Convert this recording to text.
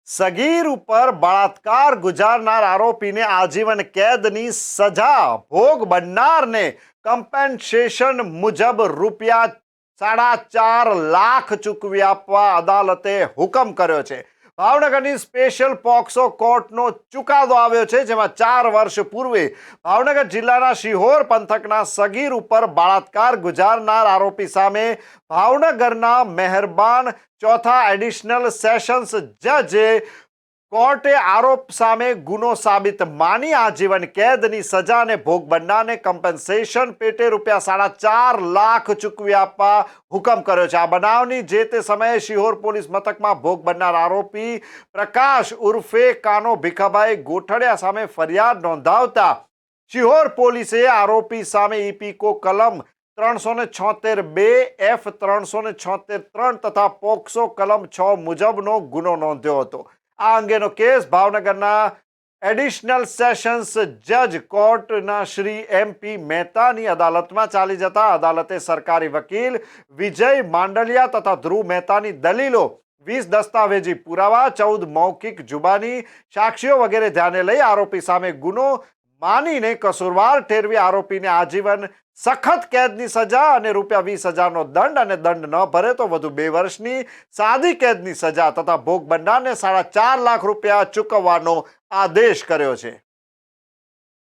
સગીર ઉપર બળાત્કાર ગુજારનાર આરોપીને આજીવન કેદની સજા ભોગ બનનારને કમ્પેન્સેશન મુજબ રૂપિયા 4.5 લાખ ચૂકવી આપવા અદાલતે હુકમ કર્યો છે. ભાવનગરની સ્પેશિયલ પોક્સો કોર્ટનો ચુકાદો આવ્યો છે, જેમાં 4 વર્ષ પૂર્વે ભાવનગર જિલ્લાના શિહોર પંથકના સગીર ઉપર બળાત્કાર ગુજારનાર આરોપી સામે ભાવનગરના મહેરબાન ચોથા એડિશનલ સેશન્સ જજે કોર્ટે આરોપ સામે ગુનો સાબિત માની આજીવન કેદની સજા અને ભોગ બનનારને કમ્પેન્સેશન પેટે રૂપિયા 4.5 લાખ ચૂકવી આપવા હુકમ કર્યો છે. આ બનાવની જે તે સમયે શિહોર પોલીસ મથકમાં ભોગ બનનાર આરોપી પ્રકાશ ઉર્ફે કાનો ભીખાભાઈ ગોઠડિયા સામે ફરિયાદ નોંધાવતા શિહોર પોલીસે આરોપી સામે ઇપીકો કલમ 376(2) F 376(3) તથા પોક્સો કલમ 6 મુજબનો ગુનો નોંધ્યો હતો. આ અંગેનો કેસ ભાવનગરના એડિશનલ સેશન્સ જજ કોર્ટના શ્રી MP મહેતાની અદાલતમાં ચાલી જતા અદાલતે સરકારી વકીલ વિજય માંડલિયા તથા ધ્રુવ મહેતાની દલીલો, 20 દસ્તાવેજી પુરાવા, 14 મૌખિક જુબાની સાક્ષીઓ વગેરે ધ્યાને લઈ આરોપી સામે ગુનો માનીને કસૂરવાર ઠેરવી આરોપીને આજીવન સખત કેદની સજા અને રૂપિયા 20,000નો દંડ અને દંડ ન ભરે તો વધુ 2 વર્ષની સાદી કેદની સજા તથા ભોગ બનનારને 4.5 લાખ રૂપિયા ચૂકવવાનો આદેશ કર્યો છે.